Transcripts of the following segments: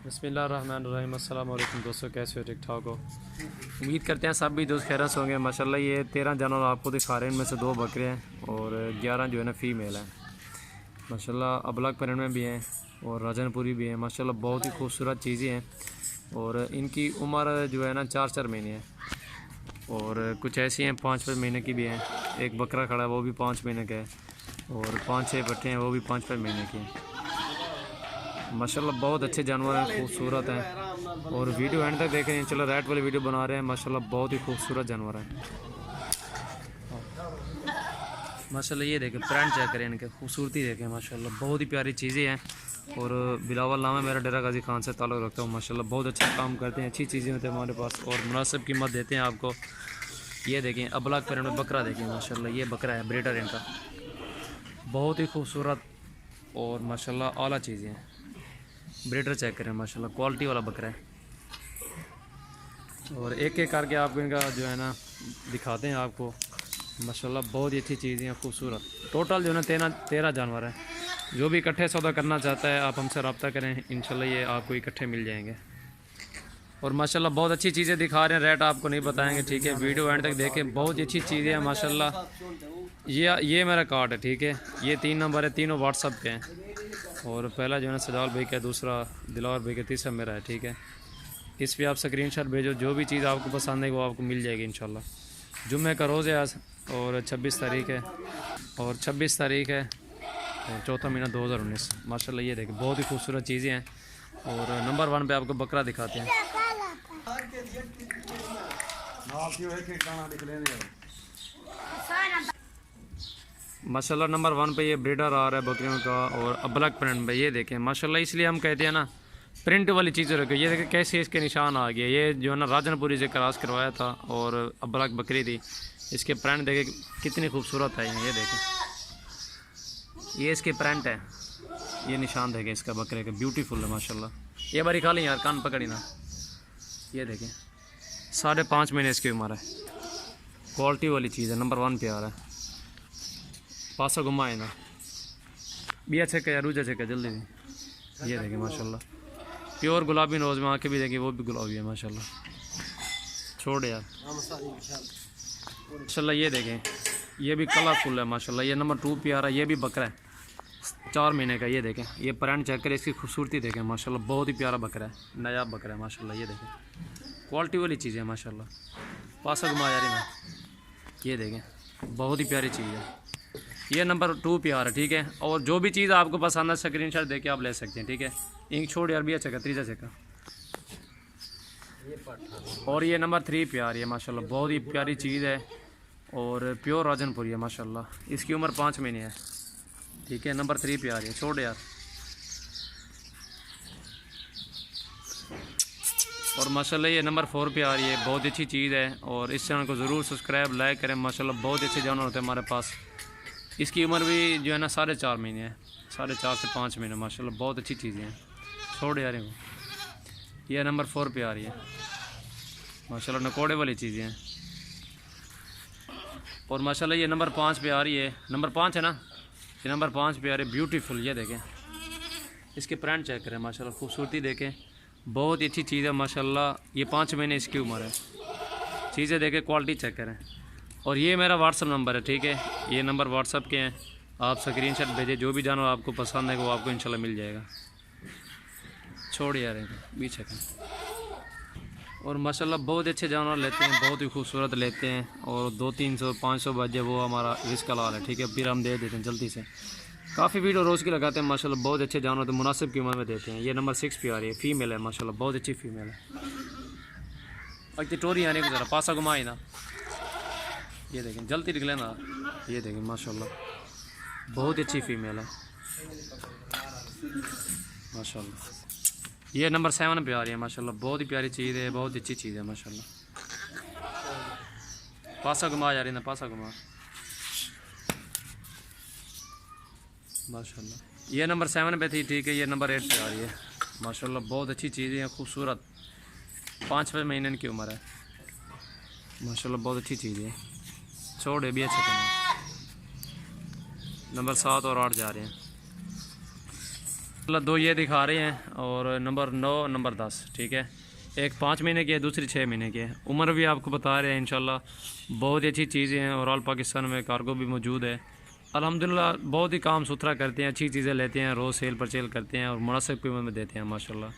बिस्मिल्लाहिर्रहमानिर्रहीम। अस्सलाम वालेकुम दोस्तों, कैसे हो? ठीक ठाक हो? उम्मीद करते हैं सब भी दोस्त खैर से होंगे। माशाल्लाह ये 13 जानवर आपको दिखा रहे हैं, इनमें से 2 बकरे हैं और 11 जो है ना फ़ीमेल हैं। माशाल्लाह अबलग परिंद में भी हैं और राजनपुरी भी हैं। माशाल्लाह बहुत ही खूबसूरत चीज़ें हैं और इनकी उम्र जो है ना 4-4 महीने है और कुछ ऐसी हैं 5-5 महीने की भी हैं। एक बकरा खड़ा है वो भी 5 महीने का है और 5-6 बच्चे हैं वो भी 5-5 महीने के हैं। माशाल्लाह बहुत अच्छे जानवर हैं, खूबसूरत हैं और वीडियो एंड तक देखें। चलो रेड वाली वीडियो बना रहे हैं। माशाल्लाह बहुत ही खूबसूरत जानवर हैं। माशाल्लाह ये देखें, प्रिंट चेक करें, इनके खूबसूरती देखें। माशाल्लाह बहुत ही प्यारी चीज़ें हैं और बिलावल नाम है मेरा, डेरा गाजी खान से ताल्लुक़ रखता हूँ। माशाल्लाह बहुत अच्छा काम करते हैं, अच्छी चीज़ें होती हैं हमारे पास और मुनासिब कीमत देते हैं आपको। ये देखें अबलग परिंद में बकरा देखें। माशाल्लाह ये बकरा है, ब्रीडर इनका, बहुत ही खूबसूरत और माशाल्लाह आला चीज़ें हैं। ब्रीडर चेक करें, माशाल्लाह क्वालिटी वाला बकरा है और एक एक करके आपको इनका जो है ना दिखाते हैं आपको। माशाल्लाह बहुत ही अच्छी चीज़ें हैं, खूबसूरत। टोटल जो है ना 13 जानवर हैं। जो भी इकट्ठे सौदा करना चाहता है आप हमसे रब्ता करें, इंशाल्लाह ये आपको इकट्ठे मिल जाएंगे। और माशाल्लाह बहुत अच्छी चीज़ें दिखा रहे हैं, रेट आपको नहीं बताएंगे, ठीक है? वीडियो एंड तक देखें, बहुत ही अच्छी चीज़ें हैं माशाल्लाह। ये मेरा कार्ड है, ठीक है? ये 3 नंबर है, तीनों व्हाट्सअप पे हैं और पहला जो है ना सजाल भाई का, दूसरा दिलावर भाई का, तीसरा मेरा है, ठीक है? इस पर आप स्क्रीनशॉट भेजो, जो भी चीज़ आपको पसंद है वो आपको मिल जाएगी इंशाल्लाह। जुम्मे का रोज़ है आज और 26 तारीख है और 26 तारीख है और चौथा महीना 2019। माशाल्लाह ये देखिए बहुत ही खूबसूरत चीज़ें हैं और नंबर 1 पे आपको बकरा दिखाते हैं। माशाल्लाह नंबर 1 पे ये ब्रीडर आ रहा है बकरियों का और अबलग प्रिंट पे। ये देखें माशाल्लाह, इसलिए हम कहते हैं ना प्रिंट वाली चीज़ें रखें। ये देखें कैसे इसके निशान आ गए। ये जो है ना राजनपुरी से क्रॉस करवाया था और अबलग बकरी थी। इसके प्रिंट देखें कितनी खूबसूरत है। ये देखें, ये इसके प्रिंट है, ये निशान देखें इसका बकरे का, ब्यूटीफुल है माशाल्लाह। ये बारी खा ली यार, कान पकड़ी ना। ये देखें 5.5 महीने इसकी उम्र है, क्वालिटी वाली चीज़ है, नंबर 1 पे आ रहा है। पासा घुमाए ना बिया छेका या रूजा छेका जल्दी से। ये देखें माशाल्लाह प्योर गुलाबी नोज में, आँखें भी देखें वो भी गुलाबी है माशाल्लाह। छोड़ यार माशाल्लाह। ये देखें ये भी कलरफुल है माशाल्लाह। ये नंबर 2 पे आ रहा है, ये भी बकरा है 4 महीने का। ये देखें ये प्रिंट चेक करें, इसकी खूबसूरती देखें माशाल्लाह। बहुत ही प्यारा बकरा है, नया बकरा है माशाल्लाह। ये देखें क्वालिटी वाली चीज़ है माशाल्लाह। पासा घुमा यार में, ये देखें बहुत ही प्यारी चीज़ है। ये नंबर 2 पे आ रहा है, ठीक है? और जो भी चीज़ आपको पसंद है स्क्रीनशॉट देके आप ले सकते हैं, ठीक है? इंक छोड़ यार भी अच्छा का, तीजा चेका। और ये नंबर 3 पे आ रही है माशाल्लाह, बहुत ही प्यारी चीज़ है और प्योर राजनपुरी है माशाल्लाह। इसकी उम्र 5 महीने है, ठीक है? नंबर 3 पे आ रही है, छोड़ यार। और माशाल्लाह ये नंबर 4 पे आ रही है, बहुत अच्छी चीज़ है और इस चैनल को ज़रूर सब्सक्राइब लाइक करें। माशाल्लाह बहुत अच्छे जानवर होते हैं हमारे पास। इसकी उम्र भी जो है ना 4.5 महीने है, 4.5 से 5 महीने माशाल्लाह। बहुत अच्छी चीज़ें हैं, छोड़ यार इनको। ये नंबर 4 पे आ रही है माशाल्लाह, नकोड़े वाली चीज़ें हैं। और माशाल्लाह ये नंबर 5 पे आ रही है, नंबर 5 है ना, ये नंबर 5 पे आ रही है, ब्यूटीफुल। ये देखें इसके प्रिंट चेक करें माशाल्लाह, खूबसूरती देखें, बहुत ही अच्छी चीज़ है माशाल्लाह। ये 5 महीने इसकी उम्र है, चीज़ें देखें, क्वालिटी चेक करें। और ये मेरा व्हाट्सअप नंबर है, ठीक है? ये नंबर व्हाट्सअप के हैं, आप स्क्रीनशॉट भेजें, जो भी जानवर आपको पसंद है वो आपको इंशाल्लाह मिल जाएगा। छोड़ यार बीच है। और माशाल्लाह बहुत अच्छे जानवर लेते हैं, बहुत ही खूबसूरत लेते हैं और 200-300-500 बजे वो हमारा रिस्क लाल है, ठीक है? फिर हम दे देते हैं जल्दी से। काफ़ी वीडियो रोज़ की लगाते हैं माशाल्लाह, बहुत अच्छे जानवर तो मुनासिब कीमत में देते हैं। ये नंबर 6 पे आ रही है, फ़ीमेल है माशाल्लाह, बहुत अच्छी फ़ीमेल है। अगर टोरी आने को ज़रा पासा घुमाई ना, ये देखें जल्दी निकले ना। ये देखें माशाल्लाह बहुत अच्छी फ़ीमेल है माशाल्लाह। ये नंबर 7 पे आ रही है माशाल्लाह, बहुत ही प्यारी चीज़ है, बहुत अच्छी चीज़ है माशाल्लाह। पासा घुमा जा रही ना, पासा घुमा माशाल्लाह। ये नंबर 7 पे थी, ठीक है? ये नंबर 8 पे आ रही है माशाल्लाह, बहुत अच्छी चीज़ें हैं, खूबसूरत। 5 महीने की उम्र है माशाल्लाह, बहुत अच्छी चीज़ है। छोड़ भी अच्छे करना। नंबर 7 और 8 जा रहे हैं। मतलब 2 ये दिखा रहे हैं और नंबर 9 नंबर 10, ठीक है। एक 5 महीने की है, दूसरी 6 महीने की है। उम्र भी आपको बता रहे हैं इंशाल्लाह। बहुत ही अच्छी चीज़ें हैं और ऑल पाकिस्तान में कार्गो भी मौजूद है। अल्हम्दुलिल्लाह बहुत ही काम सुथरा करते हैं, अच्छी चीज़ें लेते हैं, रोज़ सेल परचेल करते हैं और मुनासिब कीमत में देते हैं माशाल्लाह।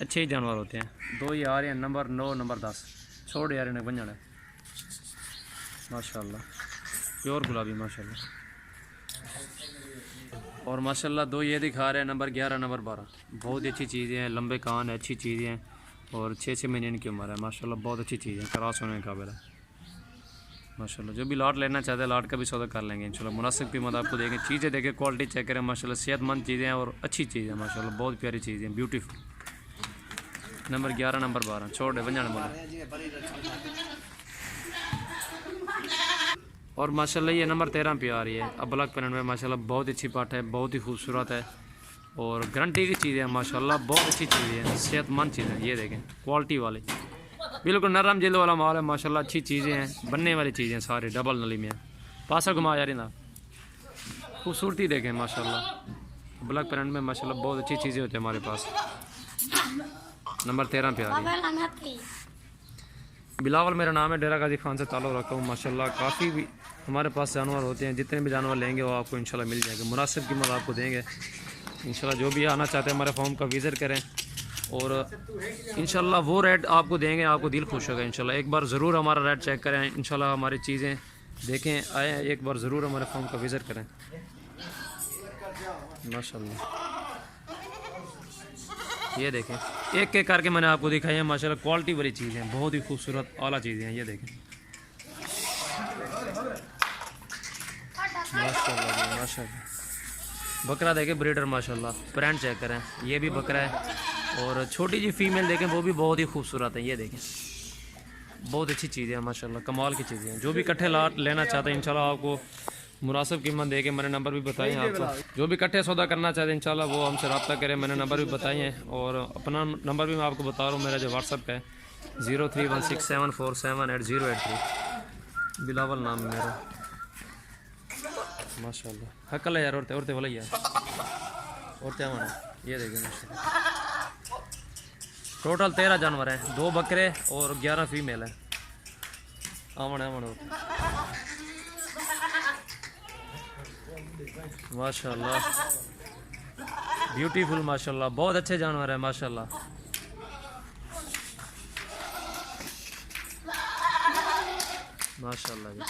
अच्छे ही जानवर होते हैं। 2 ये आ रहे हैं नंबर 9 नंबर 10। छोड़ यार इन्हें बंजन है माशाल्लाह, प्योर गुलाबी माशाल्लाह। और माशाल्लाह 2 ये दिखा रहे हैं नंबर 11 नंबर 12। बहुत ही अच्छी चीज़ें हैं, लंबे कान है, अच्छी चीज़ें हैं और 6 महीने इनकी उम्र है माशाल्लाह। बहुत अच्छी चीज़ें, क्रॉस होने के काबिल है माशाल्लाह। जो भी लाट लेना चाहते हैं लाट का भी सौदा कर लेंगे इंशाल्लाह। मुनासिब कीमत आपको देंगे। चीज़ें देखें, क्वालिटी चेक करें माशाल्लाह। सेहतमंद चीज़ें हैं और अच्छी चीज़ें हैं माशाल्लाह। बहुत प्यारी चीज़ें हैं, ब्यूटीफुल। नंबर 11 नंबर 12 छोड़ दे बंजाने बोला। और माशाल्लाह ये नंबर 13 पे आ रही है अबलग पेरेंट में माशाल्लाह। बहुत अच्छी पाठ है, बहुत ही खूबसूरत है और गारंटी की चीज़ है माशाल्लाह। बहुत अच्छी चीज़ें हैं, सेहतमंद चीज़ें हैं। ये देखें क्वालिटी वाली, बिल्कुल नरम जिल्द वाला माल है माशाल्लाह। अच्छी चीज़ें हैं, बनने वाली चीज़ें हैं सारे। डबल नली में पासा घुमा जा रही ना, खूबसूरती देखें माशाल्लाह। ब्लैक पेरेंट में माशाल्लाह बहुत अच्छी चीज़ें होती हैं हमारे पास। नंबर 13 पे आ रही है। बिलावल मेरा नाम है, डेरा गाजी खान से ताल्लुक़ रखा हूँ माशाल्लाह। काफ़ी भी हमारे पास जानवर होते हैं, जितने भी जानवर लेंगे वो आपको इंशाल्लाह मिल जाएंगे। मुनासिब कीमत आपको देंगे इंशाल्लाह। जो भी आना चाहते हैं हमारे फॉर्म का विज़िट करें और इंशाल्लाह वो रेट आपको देंगे, आपको दिल खुश होगा इंशाल्लाह। एक बार ज़रूर हमारा रेट चेक करें इंशाल्लाह। हमारी चीज़ें देखें, आए एक बार ज़रूर हमारे फॉर्म का विज़िट करें माशाल्लाह। ये देखें, एक एक करके मैंने आपको दिखाई है माशाल्लाह। क्वालिटी वाली चीज़ें हैं, बहुत ही खूबसूरत आला चीज़ें हैं। ये देखें माशाल्लाह जी माशाल्लाह। बकरा देखें ब्रीडर माशाल्लाह। ब्रांड चेक करें, ये भी बकरा है और छोटी जी फीमेल देखें, वो भी बहुत ही खूबसूरत है। ये देखें बहुत अच्छी चीज़ें हैं माशाल्लाह, कमाल की चीज़ें हैं। जो भी इकट्ठे लाट लेना चाहते हैं इंशाल्लाह आपको मुनासिब कीमत दे के मैंने नंबर भी बताए हैं आपको। जो भी इकट्ठे सौदा करना चाहते हैं इंशाल्लाह वो हमसे रब्ता करें। मैंने नंबर भी बताए हैं और अपना नंबर भी मैं आपको बता रहा हूँ। मेरा जो व्हाट्सअप है 0316747083। बिलावल नाम है मेरा माशाल्लाह। हकल है यार, औरते वाला ही यार, औरतें आना। ये देखें माशाल्लाह। टोटल 13 जानवर हैं, 2 बकरे और 11 फीमेल हैं। आवन माशाल्लाह, ब्यूटीफुल माशाल्लाह। बहुत अच्छे जानवर है माशाल्लाह। माशाल्लाह जी।